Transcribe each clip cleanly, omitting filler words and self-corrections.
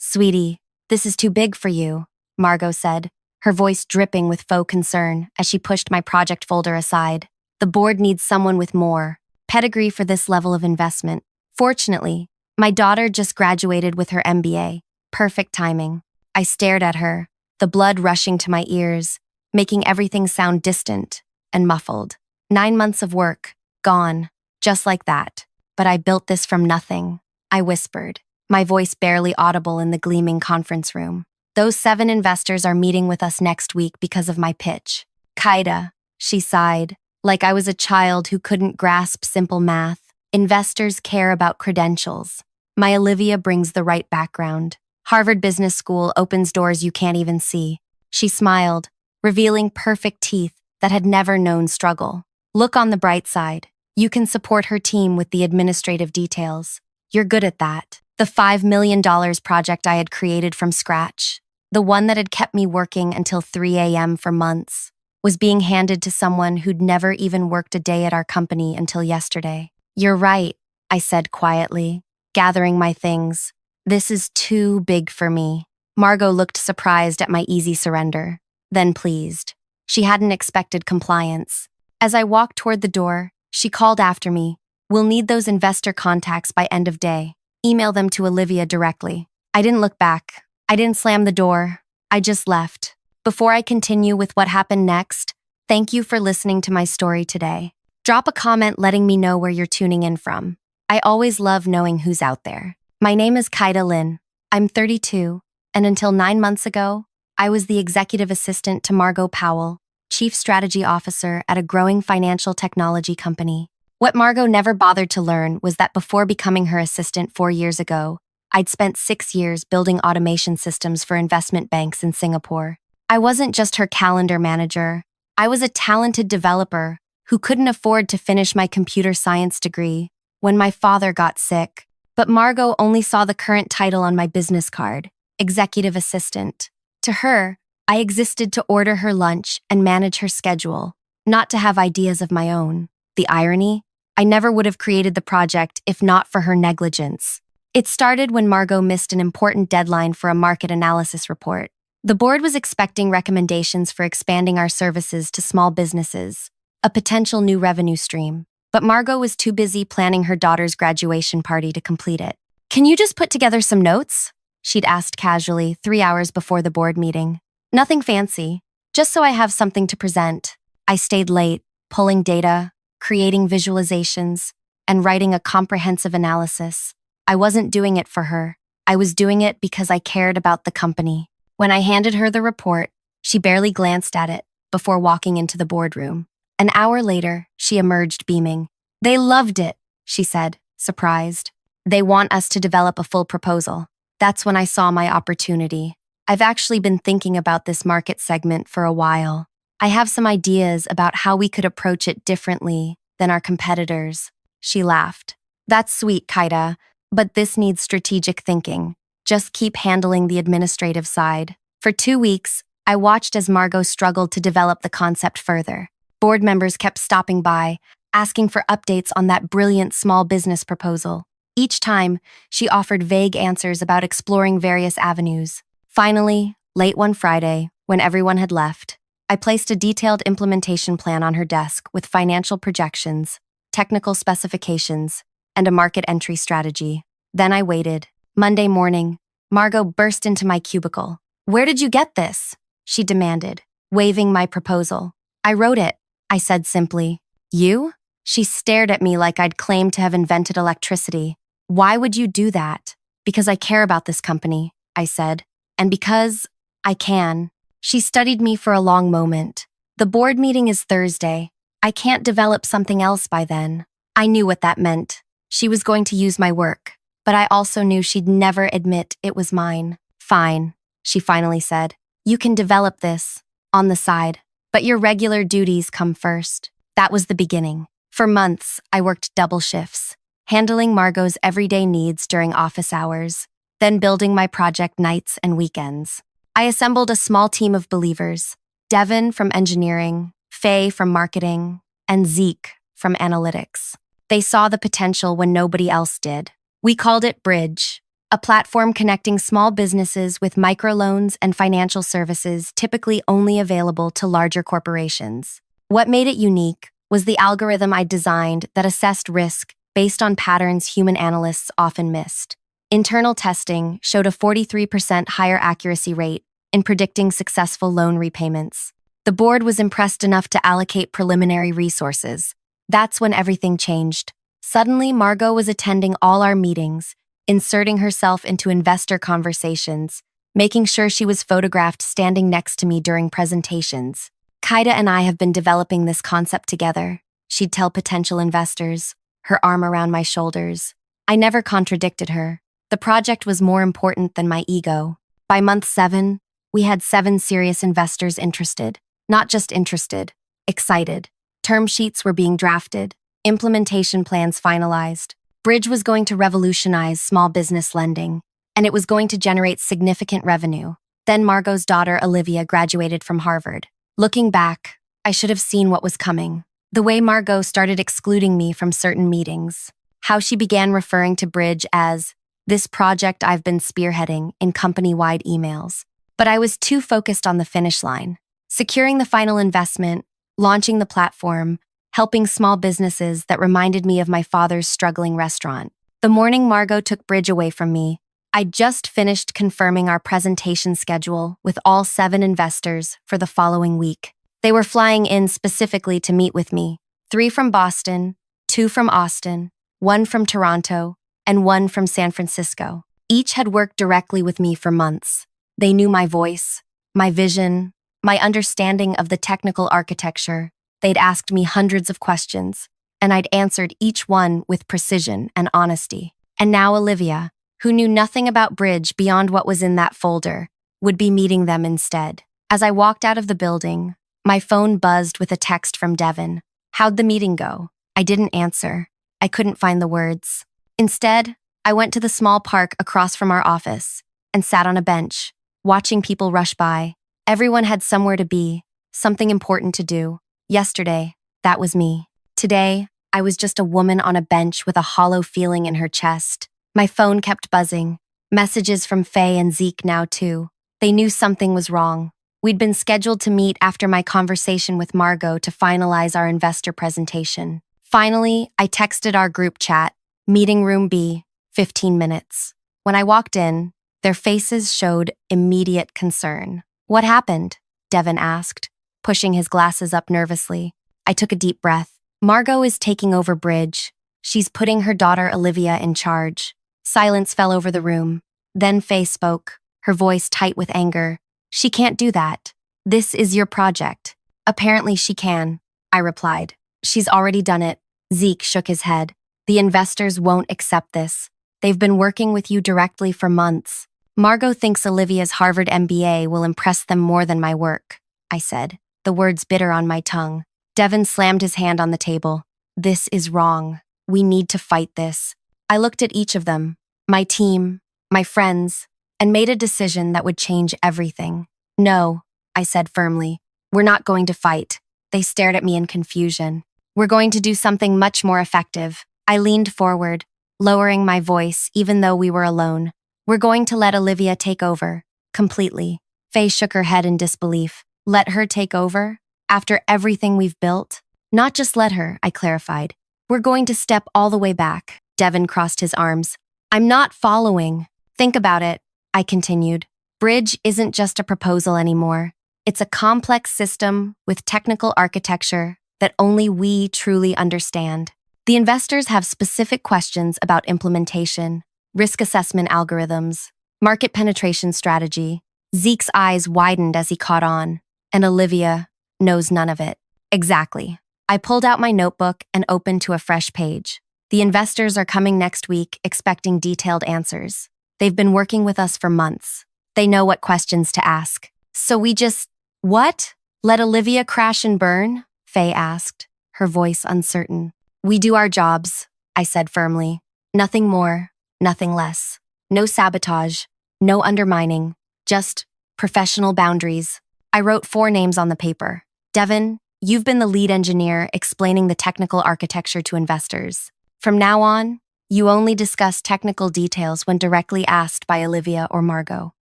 Sweetie, this is too big for you, Margot said, her voice dripping with faux concern as she pushed my project folder aside. The board needs someone with more pedigree for this level of investment. Fortunately, my daughter just graduated with her MBA. Perfect timing. I stared at her, the blood rushing to my ears, making everything sound distant and muffled. 9 months of work, gone, just like that. But I built this from nothing, I whispered, my voice barely audible in the gleaming conference room. Those 7 investors are meeting with us next week because of my pitch. Kaida, she sighed, like I was a child who couldn't grasp simple math. Investors care about credentials. My Olivia brings the right background. Harvard Business School opens doors you can't even see. She smiled, revealing perfect teeth that had never known struggle. Look on the bright side. You can support her team with the administrative details. You're good at that. The $5 million project I had created from scratch, the one that had kept me working until 3 a.m. for months, was being handed to someone who'd never even worked a day at our company until yesterday. You're right, I said quietly, gathering my things. This is too big for me. Margot looked surprised at my easy surrender, then pleased. She hadn't expected compliance. As I walked toward the door, she called after me. We'll need those investor contacts by end of day. Email them to Olivia directly. I didn't look back. I didn't slam the door. I just left. Before I continue with what happened next, thank you for listening to my story today. Drop a comment letting me know where you're tuning in from. I always love knowing who's out there. My name is Kaida Lin. I'm 32, and until 9 months ago, I was the executive assistant to Margot Powell, chief strategy officer at a growing financial technology company. What Margot never bothered to learn was that before becoming her assistant 4 years ago, I'd spent 6 years building automation systems for investment banks in Singapore. I wasn't just her calendar manager. I was a talented developer who couldn't afford to finish my computer science degree when my father got sick. But Margot only saw the current title on my business card, executive assistant. To her, I existed to order her lunch and manage her schedule, not to have ideas of my own. The irony? I never would have created the project if not for her negligence. It started when Margot missed an important deadline for a market analysis report. The board was expecting recommendations for expanding our services to small businesses, a potential new revenue stream. But Margot was too busy planning her daughter's graduation party to complete it. Can you just put together some notes? She'd asked casually 3 hours before the board meeting. Nothing fancy, just so I have something to present. I stayed late, pulling data, creating visualizations, and writing a comprehensive analysis. I wasn't doing it for her. I was doing it because I cared about the company. When I handed her the report, she barely glanced at it before walking into the boardroom. An hour later, she emerged beaming. They loved it, she said, surprised. They want us to develop a full proposal. That's when I saw my opportunity. I've actually been thinking about this market segment for a while. I have some ideas about how we could approach it differently than our competitors. She laughed. That's sweet, Kaida, but this needs strategic thinking. Just keep handling the administrative side. For 2 weeks, I watched as Margot struggled to develop the concept further. Board members kept stopping by, asking for updates on that brilliant small business proposal. Each time, she offered vague answers about exploring various avenues. Finally, late one Friday, when everyone had left, I placed a detailed implementation plan on her desk with financial projections, technical specifications, and a market entry strategy. Then I waited. Monday morning, Margot burst into my cubicle. "Where did you get this?" she demanded, waving my proposal. "I wrote it," I said simply. "You?" She stared at me like I'd claimed to have invented electricity. "Why would you do that?" "Because I care about this company," I said. "And because I can." She studied me for a long moment. "The board meeting is Thursday. I can't develop something else by then." I knew what that meant. She was going to use my work, but I also knew she'd never admit it was mine. "Fine," she finally said. "You can develop this on the side, but your regular duties come first." That was the beginning. For months, I worked double shifts, handling Margot's everyday needs during office hours, then building my project nights and weekends. I assembled a small team of believers, Devin from engineering, Faye from marketing, and Zeke from analytics. They saw the potential when nobody else did. We called it Bridge. a platform connecting small businesses with microloans and financial services typically only available to larger corporations. What made it unique was the algorithm I designed that assessed risk based on patterns human analysts often missed. Internal testing showed a 43% higher accuracy rate in predicting successful loan repayments. The board was impressed enough to allocate preliminary resources. That's when everything changed. Suddenly, Margot was attending all our meetings, inserting herself into investor conversations, making sure she was photographed standing next to me during presentations. Kaida and I have been developing this concept together, she'd tell potential investors, her arm around my shoulders. I never contradicted her. The project was more important than my ego. By month 7, we had 7 serious investors interested. Not just interested, excited. Term sheets were being drafted, implementation plans finalized. Bridge was going to revolutionize small business lending, and it was going to generate significant revenue. Then Margot's daughter, Olivia, graduated from Harvard. Looking back, I should have seen what was coming. The way Margot started excluding me from certain meetings. How she began referring to Bridge as this project I've been spearheading in company-wide emails. But I was too focused on the finish line. Securing the final investment, launching the platform, helping small businesses that reminded me of my father's struggling restaurant. The morning Margot took Bridge away from me, I'd just finished confirming our presentation schedule with all 7 investors for the following week. They were flying in specifically to meet with me. 3 from Boston, 2 from Austin, 1 from Toronto, and 1 from San Francisco. Each had worked directly with me for months. They knew my voice, my vision, my understanding of the technical architecture. They'd asked me hundreds of questions, and I'd answered each one with precision and honesty. And now Olivia, who knew nothing about Bridge beyond what was in that folder, would be meeting them instead. As I walked out of the building, my phone buzzed with a text from Devin. How'd the meeting go? I didn't answer. I couldn't find the words. Instead, I went to the small park across from our office and sat on a bench, watching people rush by. Everyone had somewhere to be, something important to do. Yesterday, that was me. Today, I was just a woman on a bench with a hollow feeling in her chest. My phone kept buzzing. Messages from Faye and Zeke now too. They knew something was wrong. We'd been scheduled to meet after my conversation with Margot to finalize our investor presentation. Finally, I texted our group chat, meeting room B, 15 minutes. When I walked in, their faces showed immediate concern. What happened? Devin asked, pushing his glasses up nervously. I took a deep breath. Margot is taking over Bridge. She's putting her daughter Olivia in charge. Silence fell over the room. Then Faye spoke, her voice tight with anger. She can't do that. This is your project. Apparently she can, I replied. She's already done it. Zeke shook his head. The investors won't accept this. They've been working with you directly for months. Margot thinks Olivia's Harvard MBA will impress them more than my work, I said, the words bitter on my tongue. Devin slammed his hand on the table. This is wrong. We need to fight this. I looked at each of them, my team, my friends, and made a decision that would change everything. No, I said firmly. We're not going to fight. They stared at me in confusion. We're going to do something much more effective. I leaned forward, lowering my voice even though we were alone. We're going to let Olivia take over, completely. Faye shook her head in disbelief. Let her take over? After everything we've built? Not just let her, I clarified. We're going to step all the way back. Devin crossed his arms. I'm not following. Think about it, I continued. Bridge isn't just a proposal anymore. It's a complex system with technical architecture that only we truly understand. The investors have specific questions about implementation, risk assessment algorithms, market penetration strategy. Zeke's eyes widened as he caught on, and Olivia knows none of it. Exactly. I pulled out my notebook and opened to a fresh page. The investors are coming next week expecting detailed answers. They've been working with us for months. They know what questions to ask. So we just… What? Let Olivia crash and burn? Faye asked, her voice uncertain. We do our jobs, I said firmly. Nothing more, nothing less. No sabotage, no undermining, just professional boundaries. I wrote 4 names on the paper. Devin, you've been the lead engineer explaining the technical architecture to investors. From now on, You only discuss technical details when directly asked by Olivia or Margot.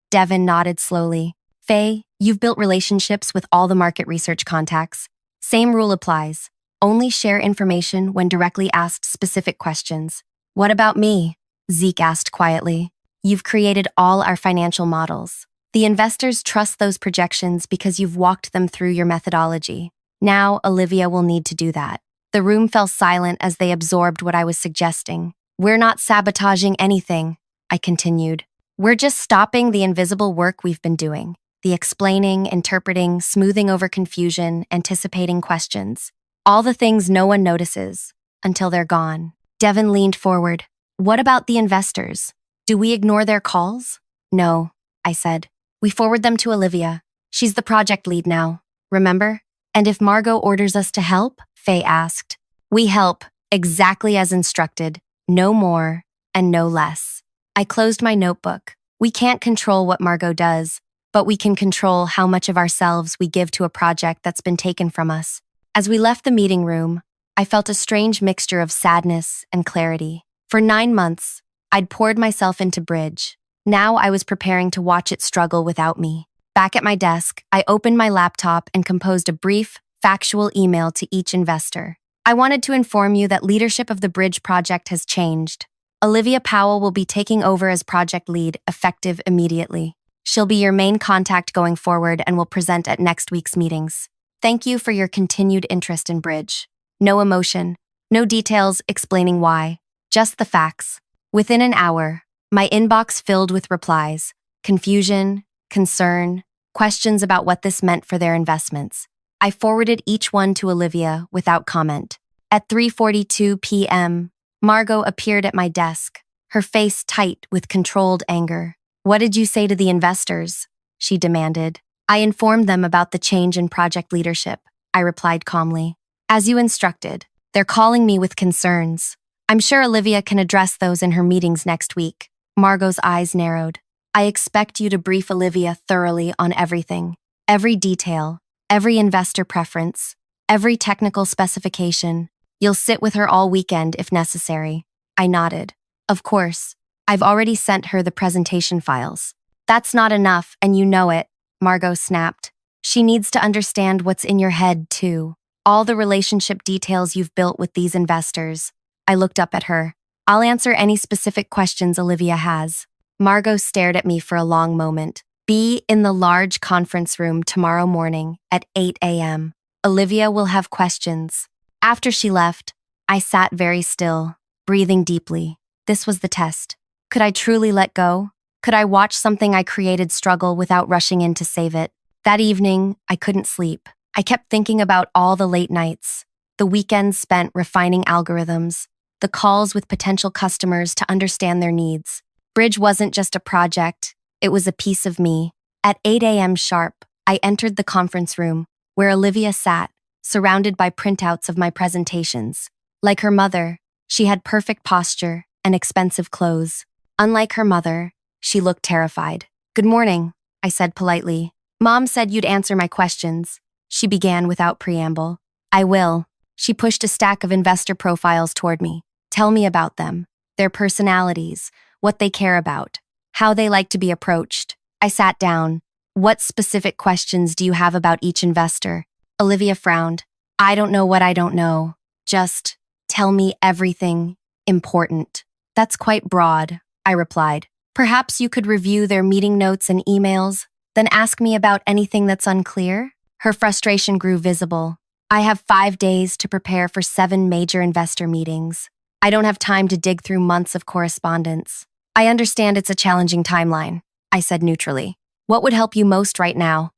Devin nodded slowly. Faye, you've built relationships with all the market research contacts. Same rule applies. Only share information when directly asked specific questions. What about me? Zeke asked quietly. You've created all our financial models. The investors trust those projections because you've walked them through your methodology. Now, Olivia will need to do that. The room fell silent as they absorbed what I was suggesting. We're not sabotaging anything, I continued. We're just stopping the invisible work we've been doing. The explaining, interpreting, smoothing over confusion, anticipating questions. All the things no one notices until they're gone. Devin leaned forward. What about the investors? Do we ignore their calls? No, I said. We forward them to Olivia. She's the project lead now, remember? And if Margot orders us to help? Faye asked. We help, exactly as instructed. No more and no less. I closed my notebook. We can't control what Margot does, but we can control how much of ourselves we give to a project that's been taken from us. As we left the meeting room, I felt a strange mixture of sadness and clarity. For 9 months, I'd poured myself into Bridge. Now I was preparing to watch it struggle without me. Back at my desk, I opened my laptop and composed a brief, factual email to each investor. I wanted to inform you that leadership of the Bridge project has changed. Olivia Powell will be taking over as project lead, effective immediately. She'll be your main contact going forward and will present at next week's meetings. Thank you for your continued interest in Bridge. No emotion, no details explaining why, just the facts. Within an hour, my inbox filled with replies, confusion, concern, questions about what this meant for their investments. I forwarded each one to Olivia without comment. At 3:42 p.m., Margot appeared at my desk, her face tight with controlled anger. What did you say to the investors? She demanded. I informed them about the change in project leadership, I replied calmly. As you instructed, they're calling me with concerns. I'm sure Olivia can address those in her meetings next week. Margot's eyes narrowed. I expect you to brief Olivia thoroughly on everything, every detail, every investor preference, every technical specification. You'll sit with her all weekend if necessary. I nodded. Of course. I've already sent her the presentation files. That's not enough, and you know it, Margot snapped. She needs to understand what's in your head, too. All the relationship details you've built with these investors. I looked up at her. I'll answer any specific questions Olivia has. Margot stared at me for a long moment. Be in the large conference room tomorrow morning at 8 a.m. Olivia will have questions. After she left, I sat very still, breathing deeply. This was the test. Could I truly let go? Could I watch something I created struggle without rushing in to save it? That evening, I couldn't sleep. I kept thinking about all the late nights, the weekends spent refining algorithms, the calls with potential customers to understand their needs. Bridge wasn't just a project, it was a piece of me. At 8 a.m. sharp, I entered the conference room, where Olivia sat, surrounded by printouts of my presentations. Like her mother, she had perfect posture and expensive clothes. Unlike her mother, she looked terrified. Good morning, I said politely. Mom said you'd answer my questions. She began without preamble. I will. She pushed a stack of investor profiles toward me. Tell me about them, their personalities, what they care about, how they like to be approached. I sat down. What specific questions do you have about each investor? Olivia frowned. I don't know what I don't know. Just tell me everything important. That's quite broad, I replied. Perhaps you could review their meeting notes and emails, then ask me about anything that's unclear? Her frustration grew visible. I have 5 days to prepare for 7 major investor meetings. I don't have time to dig through months of correspondence. I understand it's a challenging timeline, I said neutrally. What would help you most right now?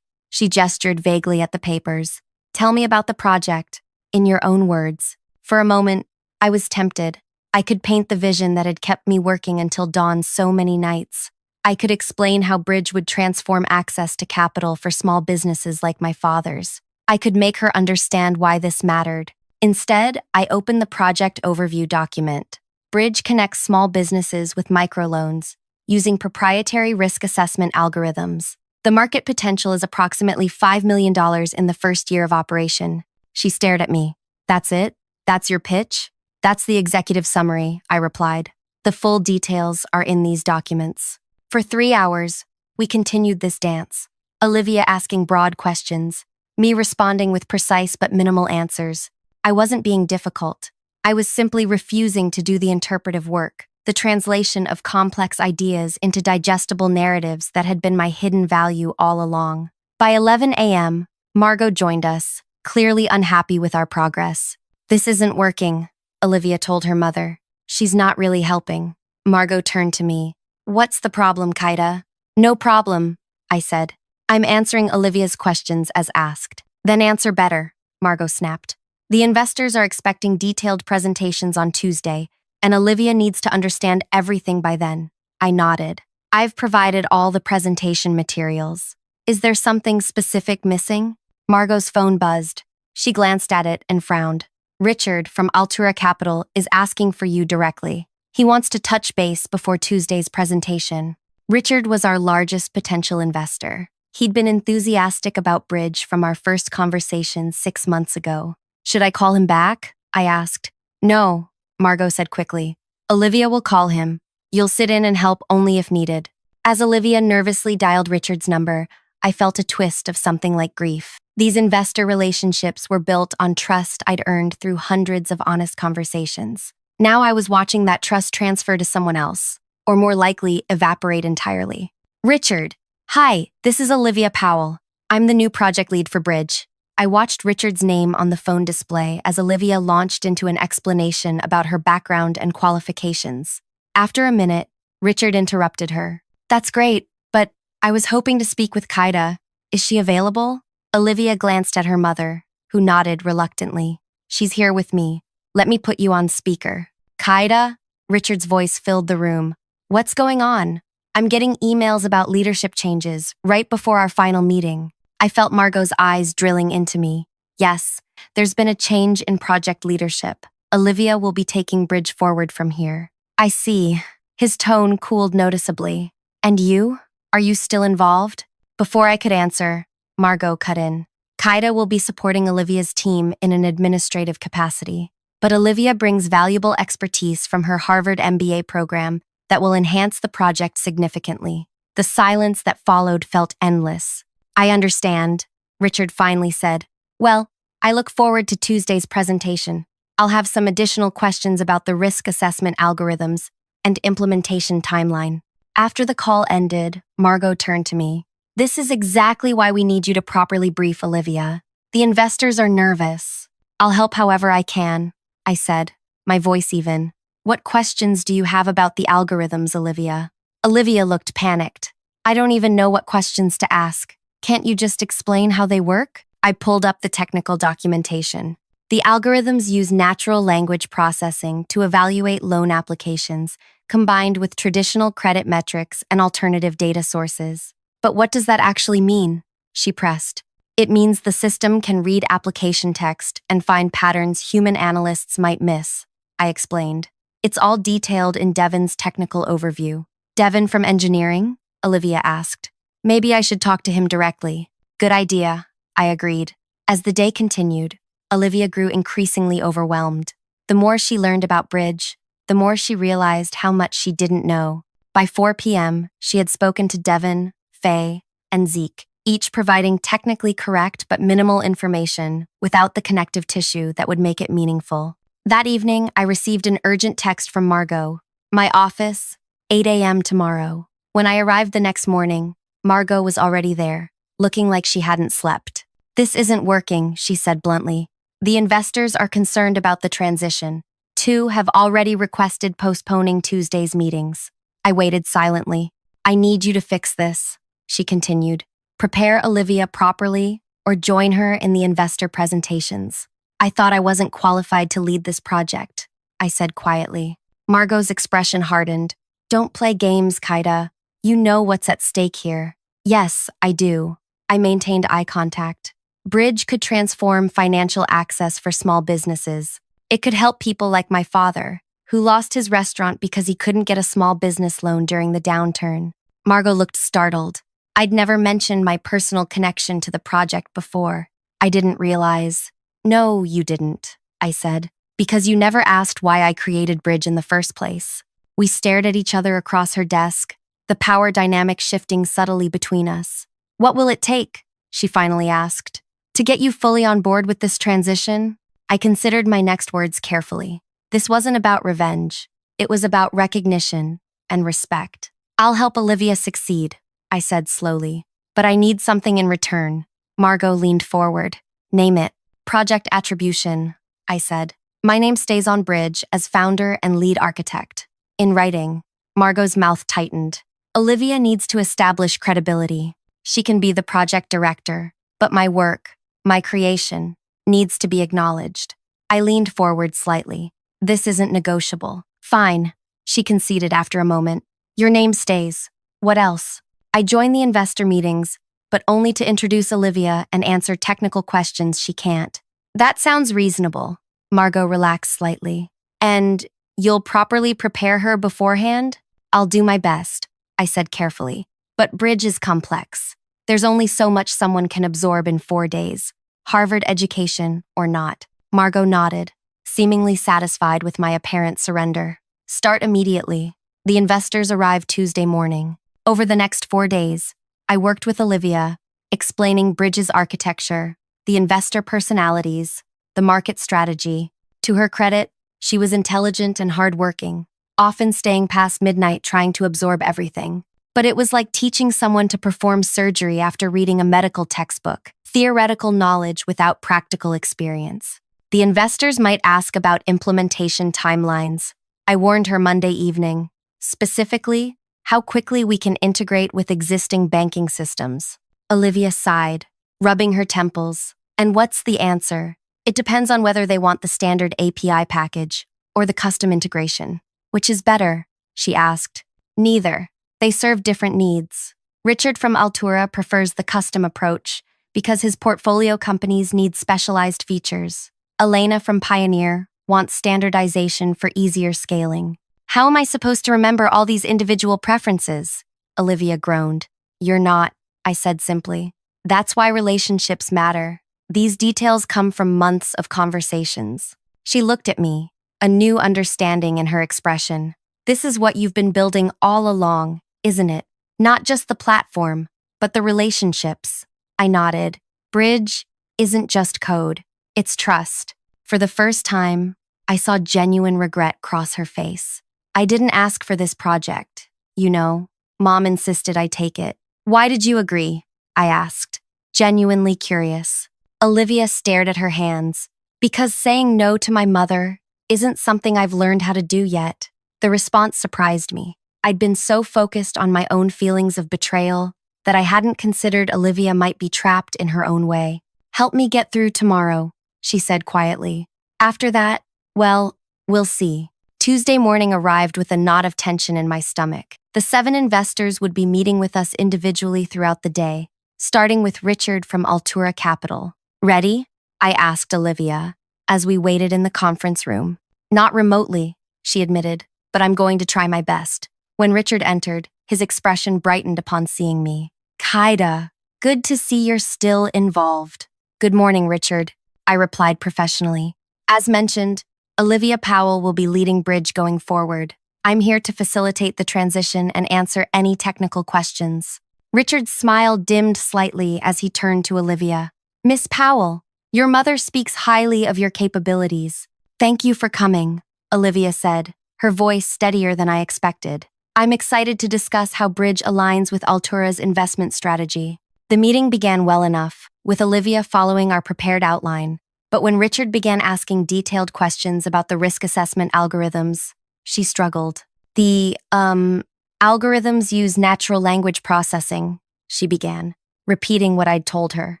She gestured vaguely at the papers. Tell me about the project, in your own words. For a moment, I was tempted. I could paint the vision that had kept me working until dawn so many nights. I could explain how Bridge would transform access to capital for small businesses like my father's. I could make her understand why this mattered. Instead, I opened the project overview document. Bridge connects small businesses with microloans using proprietary risk assessment algorithms. The market potential is approximately $5 million in the first year of operation. She stared at me. That's it? That's your pitch? That's the executive summary, I replied. The full details are in these documents. For 3 hours, we continued this dance. Olivia asking broad questions, me responding with precise but minimal answers. I wasn't being difficult. I was simply refusing to do the interpretive work, the translation of complex ideas into digestible narratives that had been my hidden value all along. By 11 a.m., Margot joined us, clearly unhappy with our progress. This isn't working, Olivia told her mother. She's not really helping. Margot turned to me. What's the problem, Kaida? No problem, I said. I'm answering Olivia's questions as asked. Then answer better, Margot snapped. The investors are expecting detailed presentations on Tuesday, and Olivia needs to understand everything by then. I nodded. I've provided all the presentation materials. Is there something specific missing? Margot's phone buzzed. She glanced at it and frowned. Richard from Altura Capital is asking for you directly. He wants to touch base before Tuesday's presentation. Richard was our largest potential investor. He'd been enthusiastic about Bridge from our first conversation 6 months ago. Should I call him back? I asked. No, Margot said quickly. Olivia will call him. You'll sit in and help only if needed. As Olivia nervously dialed Richard's number, I felt a twist of something like grief. These investor relationships were built on trust I'd earned through hundreds of honest conversations. Now I was watching that trust transfer to someone else, or more likely, evaporate entirely. Richard, hi, this is Olivia Powell. I'm the new project lead for Bridge. I watched Richard's name on the phone display as Olivia launched into an explanation about her background and qualifications. After a minute, Richard interrupted her. That's great, but I was hoping to speak with Kaida. Is she available? Olivia glanced at her mother, who nodded reluctantly. She's here with me. Let me put you on speaker. Kaida? Richard's voice filled the room. What's going on? I'm getting emails about leadership changes right before our final meeting. I felt Margot's eyes drilling into me. Yes, there's been a change in project leadership. Olivia will be taking Bridge forward from here. I see. His tone cooled noticeably. And you? Are you still involved? Before I could answer, Margot cut in. Kaida will be supporting Olivia's team in an administrative capacity. But Olivia brings valuable expertise from her Harvard MBA program that will enhance the project significantly. The silence that followed felt endless. I understand, Richard finally said. Well, I look forward to Tuesday's presentation. I'll have some additional questions about the risk assessment algorithms and implementation timeline. After the call ended, Margot turned to me. This is exactly why we need you to properly brief Olivia. The investors are nervous. I'll help however I can, I said, my voice even. What questions do you have about the algorithms, Olivia? Olivia looked panicked. I don't even know what questions to ask. Can't you just explain how they work? I pulled up the technical documentation. The algorithms use natural language processing to evaluate loan applications, combined with traditional credit metrics and alternative data sources. But what does that actually mean? She pressed. It means the system can read application text and find patterns human analysts might miss, I explained. It's all detailed in Devin's technical overview. Devin from engineering? Olivia asked. Maybe I should talk to him directly. Good idea, I agreed. As the day continued, Olivia grew increasingly overwhelmed. The more she learned about Bridge, the more she realized how much she didn't know. By 4 p.m., she had spoken to Devin, Faye, and Zeke, each providing technically correct but minimal information without the connective tissue that would make it meaningful. That evening, I received an urgent text from Margot. My office, 8 a.m. tomorrow. When I arrived the next morning, Margot was already there, looking like she hadn't slept. This isn't working, she said bluntly. The investors are concerned about the transition. 2 have already requested postponing Tuesday's meetings. I waited silently. I need you to fix this, she continued. Prepare Olivia properly or join her in the investor presentations. I thought I wasn't qualified to lead this project, I said quietly. Margot's expression hardened. Don't play games, Kaida. You know what's at stake here. Yes, I do. I maintained eye contact. Bridge could transform financial access for small businesses. It could help people like my father, who lost his restaurant because he couldn't get a small business loan during the downturn. Margot looked startled. I'd never mentioned my personal connection to the project before. I didn't realize. No, you didn't, I said. Because you never asked why I created Bridge in the first place. We stared at each other across her desk, the power dynamic shifting subtly between us. What will it take? She finally asked. To get you fully on board with this transition? I considered my next words carefully. This wasn't about revenge. It was about recognition and respect. I'll help Olivia succeed, I said slowly. But I need something in return. Margot leaned forward. Name it. Project Attribution, I said. My name stays on Bridge as founder and lead architect. In writing, Margot's mouth tightened. Olivia needs to establish credibility. She can be the project director, but my work, my creation, needs to be acknowledged. I leaned forward slightly. This isn't negotiable. Fine, she conceded after a moment. Your name stays. What else? I join the investor meetings, but only to introduce Olivia and answer technical questions she can't. That sounds reasonable. Margot relaxed slightly. And you'll properly prepare her beforehand? I'll do my best, I said carefully. But Bridge is complex. There's only so much someone can absorb in 4 days. Harvard education or not. Margot nodded, seemingly satisfied with my apparent surrender. Start immediately. The investors arrived Tuesday morning. Over the next 4 days, I worked with Olivia, explaining Bridge's architecture, the investor personalities, the market strategy. To her credit, she was intelligent and hardworking, often staying past midnight trying to absorb everything. But it was like teaching someone to perform surgery after reading a medical textbook, theoretical knowledge without practical experience. The investors might ask about implementation timelines. I warned her Monday evening, specifically, how quickly we can integrate with existing banking systems. Olivia sighed, rubbing her temples. And what's the answer? It depends on whether they want the standard API package or the custom integration. Which is better? She asked. Neither. They serve different needs. Richard from Altura prefers the custom approach because his portfolio companies need specialized features. Elena from Pioneer wants standardization for easier scaling. How am I supposed to remember all these individual preferences? Olivia groaned. You're not, I said simply. That's why relationships matter. These details come from months of conversations. She looked at me, a new understanding in her expression. This is what you've been building all along, isn't it? Not just the platform, but the relationships. I nodded. Bridge isn't just code, it's trust. For the first time, I saw genuine regret cross her face. I didn't ask for this project. You know, Mom insisted I take it. Why did you agree? I asked, genuinely curious. Olivia stared at her hands. Because saying no to my mother isn't something I've learned how to do yet. The response surprised me. I'd been so focused on my own feelings of betrayal that I hadn't considered Olivia might be trapped in her own way. Help me get through tomorrow, she said quietly. After that, well, we'll see. Tuesday morning arrived with a knot of tension in my stomach. The 7 investors would be meeting with us individually throughout the day, starting with Richard from Altura Capital. Ready? I asked Olivia, as we waited in the conference room. Not remotely, she admitted, but I'm going to try my best. When Richard entered, his expression brightened upon seeing me. Kaida, good to see you're still involved. Good morning, Richard, I replied professionally. As mentioned, Olivia Powell will be leading Bridge going forward. I'm here to facilitate the transition and answer any technical questions. Richard's smile dimmed slightly as he turned to Olivia. Miss Powell, your mother speaks highly of your capabilities. Thank you for coming, Olivia said, her voice steadier than I expected. I'm excited to discuss how Bridge aligns with Altura's investment strategy. The meeting began well enough, with Olivia following our prepared outline. But when Richard began asking detailed questions about the risk assessment algorithms, she struggled. The, algorithms use natural language processing, she began, repeating what I'd told her.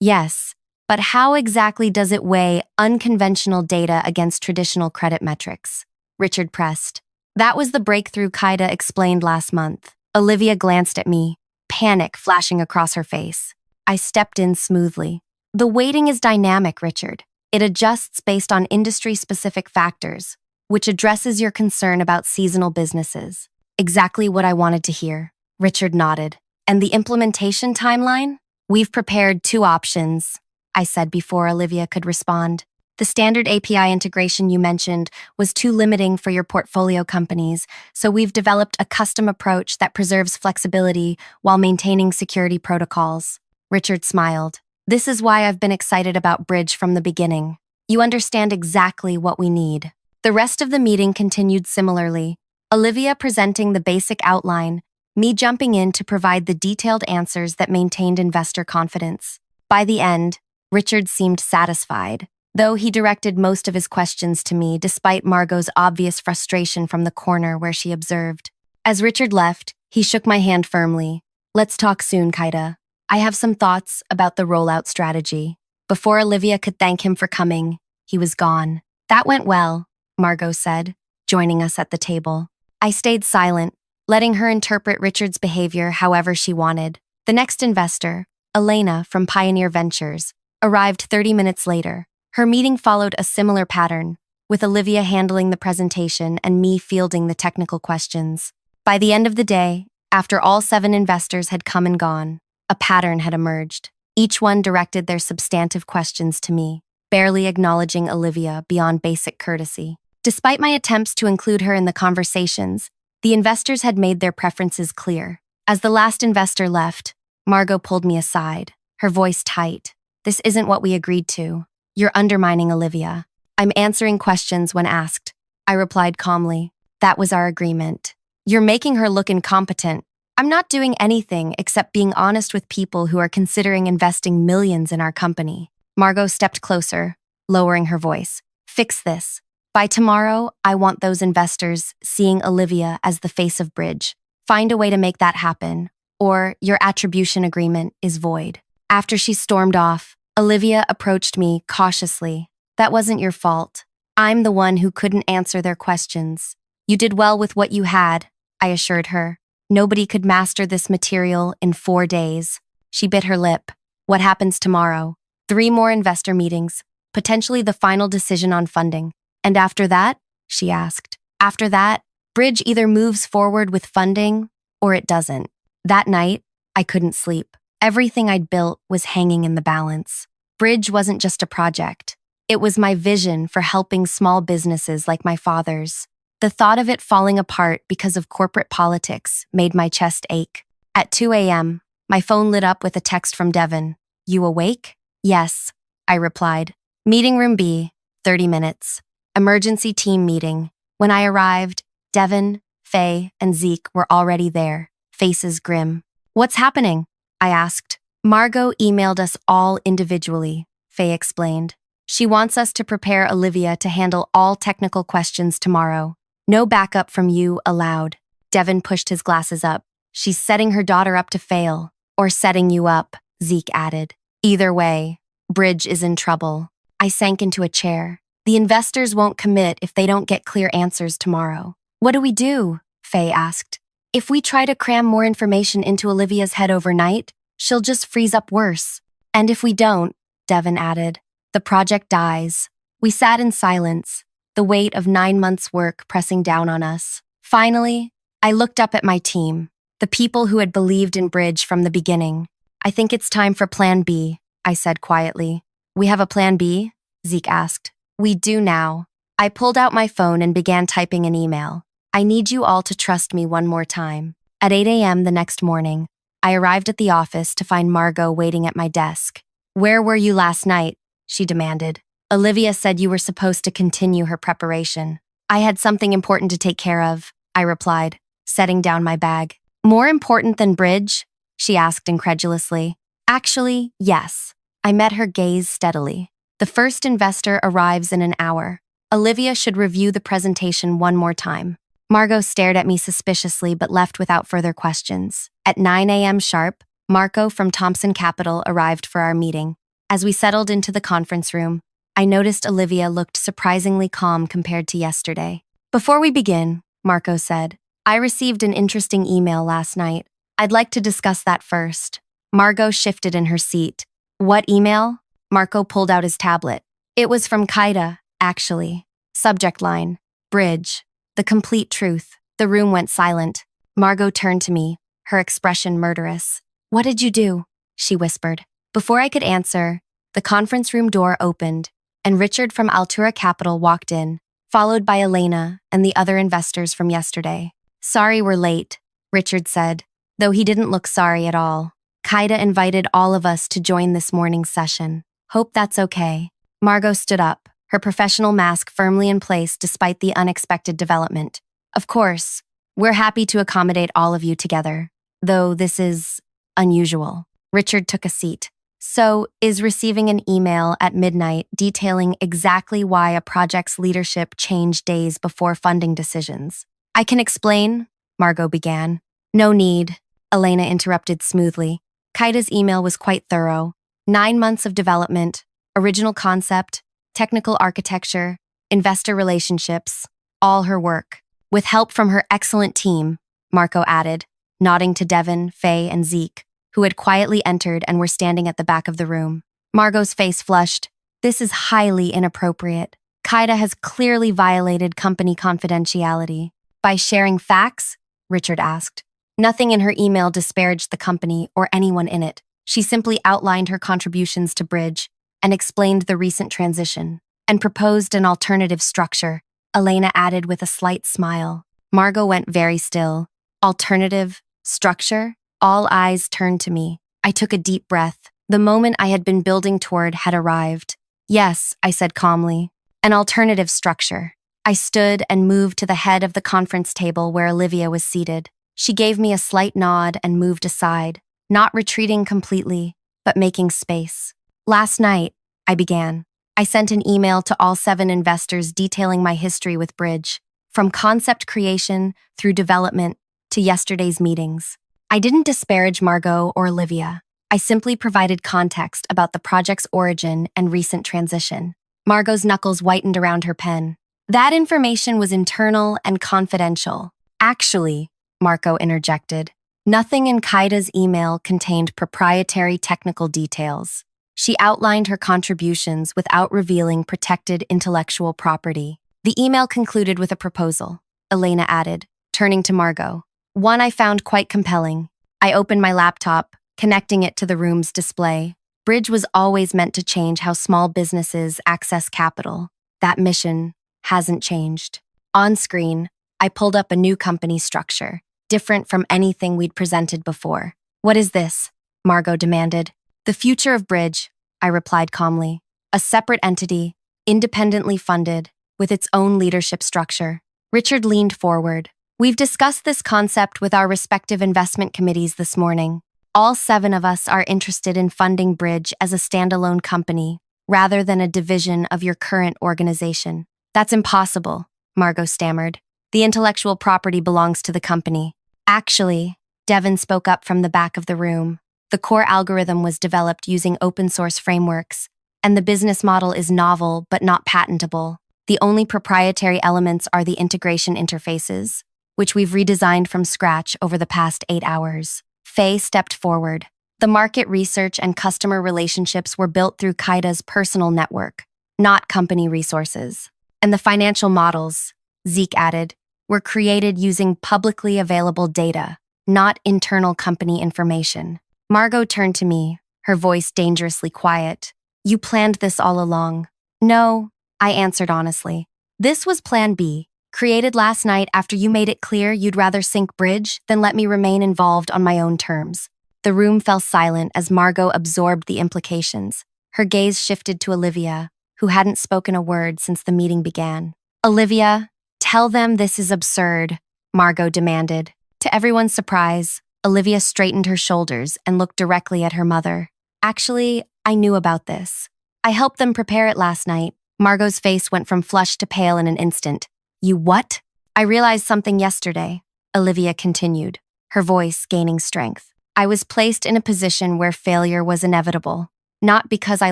Yes, but how exactly does it weigh unconventional data against traditional credit metrics? Richard pressed. That was the breakthrough Kaida explained last month. Olivia glanced at me, panic flashing across her face. I stepped in smoothly. The weighting is dynamic, Richard. It adjusts based on industry-specific factors, which addresses your concern about seasonal businesses. Exactly what I wanted to hear. Richard nodded. And the implementation timeline? We've prepared 2 options, I said before Olivia could respond. The standard API integration you mentioned was too limiting for your portfolio companies, so we've developed a custom approach that preserves flexibility while maintaining security protocols. Richard smiled. This is why I've been excited about Bridge from the beginning. You understand exactly what we need. The rest of the meeting continued similarly. Olivia presenting the basic outline, me jumping in to provide the detailed answers that maintained investor confidence. By the end, Richard seemed satisfied, though he directed most of his questions to me despite Margot's obvious frustration from the corner where she observed. As Richard left, he shook my hand firmly. Let's talk soon, Kaida. I have some thoughts about the rollout strategy. Before Olivia could thank him for coming, he was gone. That went well, Margot said, joining us at the table. I stayed silent, letting her interpret Richard's behavior however she wanted. The next investor, Elena from Pioneer Ventures, arrived 30 minutes later. Her meeting followed a similar pattern, with Olivia handling the presentation and me fielding the technical questions. By the end of the day, after all 7 investors had come and gone, a pattern had emerged. Each one directed their substantive questions to me, barely acknowledging Olivia beyond basic courtesy. Despite my attempts to include her in the conversations, the investors had made their preferences clear. As the last investor left, Margot pulled me aside, her voice tight. This isn't what we agreed to. You're undermining Olivia. I'm answering questions when asked. I replied calmly. That was our agreement. You're making her look incompetent. I'm not doing anything except being honest with people who are considering investing millions in our company. Margot stepped closer, lowering her voice. Fix this. By tomorrow, I want those investors seeing Olivia as the face of Bridge. Find a way to make that happen, or your attribution agreement is void. After she stormed off, Olivia approached me cautiously. That wasn't your fault. I'm the one who couldn't answer their questions. You did well with what you had, I assured her. Nobody could master this material in 4 days. She bit her lip. What happens tomorrow? 3 more investor meetings, potentially the final decision on funding. And after that? She asked. After that, Bridge either moves forward with funding or it doesn't. That night, I couldn't sleep. Everything I'd built was hanging in the balance. Bridge wasn't just a project. It was my vision for helping small businesses like my father's. The thought of it falling apart because of corporate politics made my chest ache. At 2 a.m., my phone lit up with a text from Devin. You awake? Yes, I replied. Meeting room B, 30 minutes. Emergency team meeting. When I arrived, Devin, Faye, and Zeke were already there, faces grim. What's happening? I asked. Margot emailed us all individually, Faye explained. She wants us to prepare Olivia to handle all technical questions tomorrow. No backup from you allowed. Devin pushed his glasses up. She's setting her daughter up to fail. Or setting you up, Zeke added. Either way, Bridge is in trouble. I sank into a chair. The investors won't commit if they don't get clear answers tomorrow. What do we do? Faye asked. If we try to cram more information into Olivia's head overnight, she'll just freeze up worse. And if we don't, Devin added, the project dies. We sat in silence, the weight of 9 months' work pressing down on us. Finally, I looked up at my team, the people who had believed in Bridge from the beginning. I think it's time for Plan B, I said quietly. We have a Plan B? Zeke asked. We do now. I pulled out my phone and began typing an email. I need you all to trust me one more time. At 8 a.m. the next morning, I arrived at the office to find Margot waiting at my desk. Where were you last night? She demanded. Olivia said you were supposed to continue her preparation. I had something important to take care of, I replied, setting down my bag. More important than Bridge? She asked incredulously. Actually, yes. I met her gaze steadily. The first investor arrives in an hour. Olivia should review the presentation one more time. Margot stared at me suspiciously but left without further questions. At 9 a.m. sharp, Marco from Thompson Capital arrived for our meeting. As we settled into the conference room, I noticed Olivia looked surprisingly calm compared to yesterday. Before we begin, Marco said, I received an interesting email last night. I'd like to discuss that first. Margot shifted in her seat. What email? Marco pulled out his tablet. It was from Kaida, actually. Subject line, Bridge. The complete truth. The room went silent. Margot turned to me, her expression murderous. What did you do? She whispered. Before I could answer, the conference room door opened, and Richard from Altura Capital walked in, followed by Elena and the other investors from yesterday. Sorry we're late, Richard said, though he didn't look sorry at all. Kaida invited all of us to join this morning's session. Hope that's okay. Margot stood up, her professional mask firmly in place despite the unexpected development. Of course, we're happy to accommodate all of you together, though this is unusual. Richard took a seat. So, is receiving an email at midnight detailing exactly why a project's leadership changed days before funding decisions? I can explain, Margot began. No need, Elena interrupted smoothly. Kaida's email was quite thorough. 9 months of development, original concept, technical architecture, investor relationships, all her work. With help from her excellent team, Marco added, nodding to Devin, Faye, and Zeke, who had quietly entered and were standing at the back of the room. Margot's face flushed. This is highly inappropriate. Kaida has clearly violated company confidentiality. By sharing facts? Richard asked. Nothing in her email disparaged the company or anyone in it. She simply outlined her contributions to Bridge and explained the recent transition and proposed an alternative structure, Elena added with a slight smile. Margot went very still. Alternative structure? All eyes turned to me. I took a deep breath. The moment I had been building toward had arrived. Yes, I said calmly. An alternative structure. I stood and moved to the head of the conference table where Olivia was seated. She gave me a slight nod and moved aside, not retreating completely, but making space. Last night, I began. I sent an email to all 7 investors detailing my history with Bridge, from concept creation through development to yesterday's meetings. I didn't disparage Margot or Olivia. I simply provided context about the project's origin and recent transition. Margot's knuckles whitened around her pen. That information was internal and confidential. Actually, Marco interjected, nothing in Kaida's email contained proprietary technical details. She outlined her contributions without revealing protected intellectual property. The email concluded with a proposal, Elena added, turning to Margot. One I found quite compelling. I opened my laptop, connecting it to the room's display. Bridge was always meant to change how small businesses access capital. That mission hasn't changed. On screen, I pulled up a new company structure, different from anything we'd presented before. What is this? Margot demanded. The future of Bridge, I replied calmly. A separate entity, independently funded, with its own leadership structure. Richard leaned forward. We've discussed this concept with our respective investment committees this morning. All 7 of us are interested in funding Bridge as a standalone company, rather than a division of your current organization. That's impossible, Margot stammered. The intellectual property belongs to the company. Actually, Devin spoke up from the back of the room. The core algorithm was developed using open-source frameworks, and the business model is novel but not patentable. The only proprietary elements are the integration interfaces, which we've redesigned from scratch over the past 8 hours. Faye stepped forward. The market research and customer relationships were built through Kaida's personal network, not company resources. And the financial models, Zeke added, were created using publicly available data, not internal company information. Margot turned to me, her voice dangerously quiet. You planned this all along. No, I answered honestly. This was Plan B, created last night after you made it clear you'd rather sink Bridge than let me remain involved on my own terms. The room fell silent as Margot absorbed the implications. Her gaze shifted to Olivia, who hadn't spoken a word since the meeting began. Olivia, tell them this is absurd, Margot demanded. To everyone's surprise, Olivia straightened her shoulders and looked directly at her mother. Actually, I knew about this. I helped them prepare it last night. Margot's face went from flushed to pale in an instant. You what? I realized something yesterday, Olivia continued, her voice gaining strength. I was placed in a position where failure was inevitable, not because I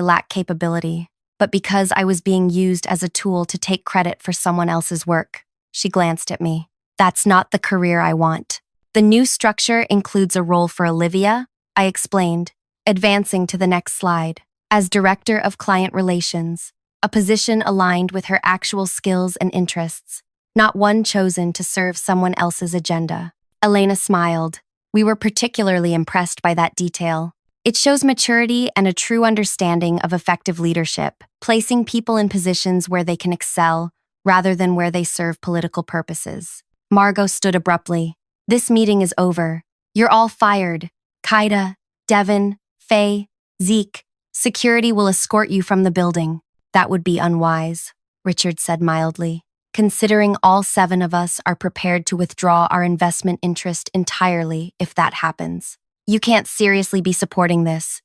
lacked capability, but because I was being used as a tool to take credit for someone else's work. She glanced at me. That's not the career I want. The new structure includes a role for Olivia, I explained, advancing to the next slide. As Director of Client Relations, a position aligned with her actual skills and interests, not one chosen to serve someone else's agenda. Elena smiled. We were particularly impressed by that detail. It shows maturity and a true understanding of effective leadership, placing people in positions where they can excel rather than where they serve political purposes. Margot stood abruptly. This meeting is over. You're all fired. Kaida, Devin, Faye, Zeke. Security will escort you from the building. That would be unwise, Richard said mildly, considering all 7 of us are prepared to withdraw our investment interest entirely if that happens. You can't seriously be supporting this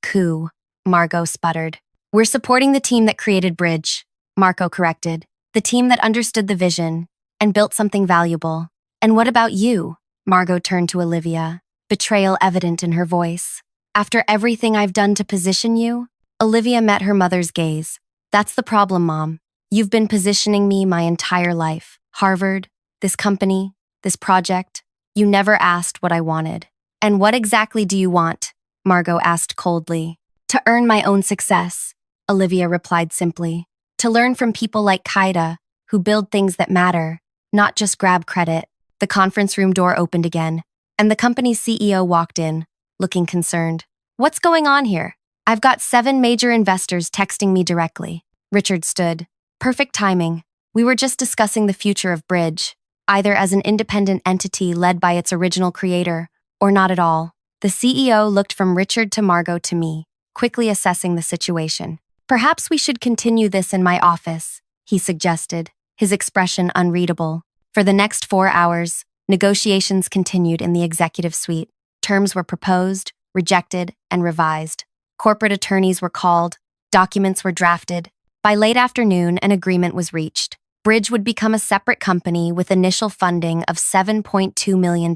coup, Margot sputtered. We're supporting the team that created Bridge, Marco corrected, the team that understood the vision and built something valuable. And what about you? Margot turned to Olivia, betrayal evident in her voice. After everything I've done to position you? Olivia met her mother's gaze. That's the problem, Mom. You've been positioning me my entire life. Harvard, this company, this project. You never asked what I wanted. And what exactly do you want? Margot asked coldly. To earn my own success, Olivia replied simply. To learn from people like Kaida, who build things that matter, not just grab credit. The conference room door opened again, and the company's CEO walked in, looking concerned. What's going on here? I've got 7 major investors texting me directly. Richard stood. Perfect timing. We were just discussing the future of Bridge, either as an independent entity led by its original creator, or not at all. The CEO looked from Richard to Margot to me, quickly assessing the situation. Perhaps we should continue this in my office, he suggested, his expression unreadable. For the next 4 hours, negotiations continued in the executive suite. Terms were proposed, rejected, and revised. Corporate attorneys were called, documents were drafted. By late afternoon, an agreement was reached. Bridge would become a separate company with initial funding of $7.2 million.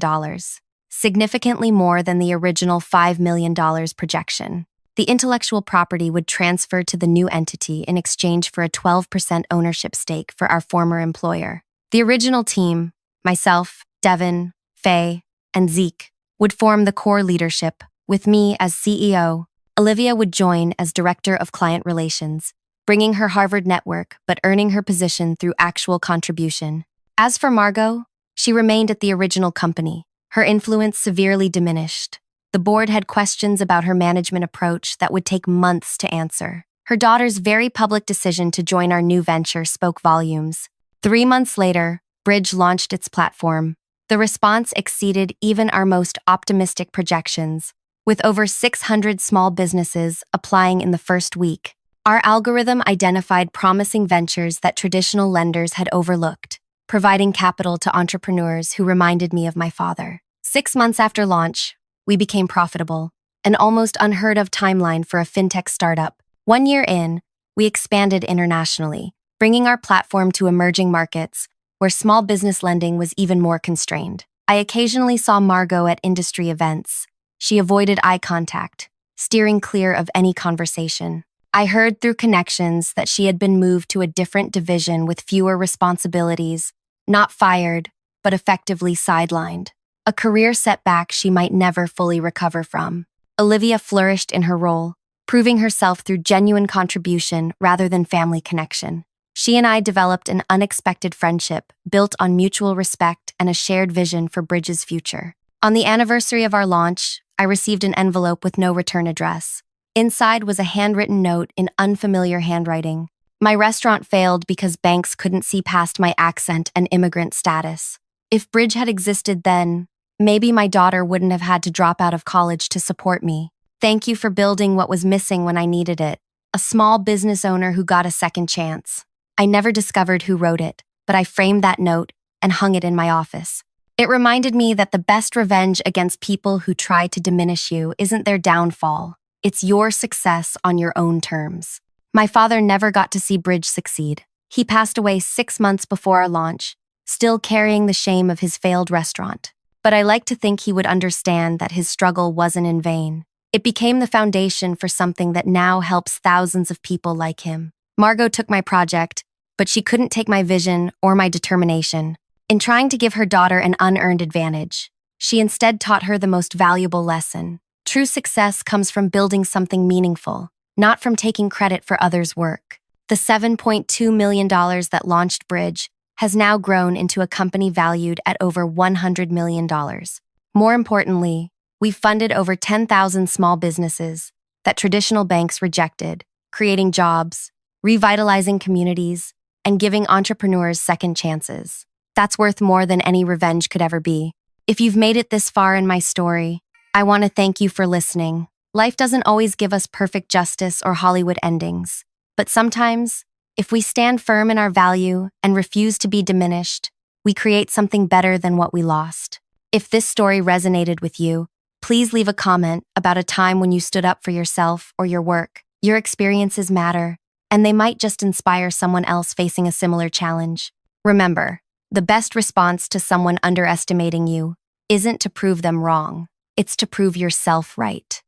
Significantly more than the original $5 million projection. The intellectual property would transfer to the new entity in exchange for a 12% ownership stake for our former employer. The original team, myself, Devin, Faye, and Zeke, would form the core leadership, with me as CEO. Olivia would join as Director of Client Relations, bringing her Harvard network but earning her position through actual contribution. As for Margot, she remained at the original company, her influence severely diminished. The board had questions about her management approach that would take months to answer. Her daughter's very public decision to join our new venture spoke volumes. 3 months later, Bridge launched its platform. The response exceeded even our most optimistic projections, with over 600 small businesses applying in the first week. Our algorithm identified promising ventures that traditional lenders had overlooked, providing capital to entrepreneurs who reminded me of my father. 6 months after launch, we became profitable, an almost unheard-of timeline for a fintech startup. 1 year in, we expanded internationally, bringing our platform to emerging markets where small business lending was even more constrained. I occasionally saw Margot at industry events. She avoided eye contact, steering clear of any conversation. I heard through connections that she had been moved to a different division with fewer responsibilities, not fired, but effectively sidelined. A career setback she might never fully recover from. Olivia flourished in her role, proving herself through genuine contribution rather than family connection. She and I developed an unexpected friendship built on mutual respect and a shared vision for Bridge's future. On the anniversary of our launch, I received an envelope with no return address. Inside was a handwritten note in unfamiliar handwriting. My restaurant failed because banks couldn't see past my accent and immigrant status. If Bridge had existed then, maybe my daughter wouldn't have had to drop out of college to support me. Thank you for building what was missing when I needed it. A small business owner who got a second chance. I never discovered who wrote it, but I framed that note and hung it in my office. It reminded me that the best revenge against people who try to diminish you isn't their downfall. It's your success on your own terms. My father never got to see Bridge succeed. He passed away 6 months before our launch, still carrying the shame of his failed restaurant. But I like to think he would understand that his struggle wasn't in vain. It became the foundation for something that now helps thousands of people like him. Margot took my project, but she couldn't take my vision or my determination. In trying to give her daughter an unearned advantage, she instead taught her the most valuable lesson. True success comes from building something meaningful, not from taking credit for others' work. The $7.2 million that launched Bridge has now grown into a company valued at over $100 million. More importantly, We've funded over 10,000 small businesses that traditional banks rejected, creating jobs, revitalizing communities, and giving entrepreneurs second chances. That's worth more than any revenge could ever be. If you've made it this far in my story, I want to thank you for listening. Life doesn't always give us perfect justice or Hollywood endings, but sometimes, if we stand firm in our value and refuse to be diminished, we create something better than what we lost. If this story resonated with you, please leave a comment about a time when you stood up for yourself or your work. Your experiences matter, and they might just inspire someone else facing a similar challenge. Remember, the best response to someone underestimating you isn't to prove them wrong, it's to prove yourself right.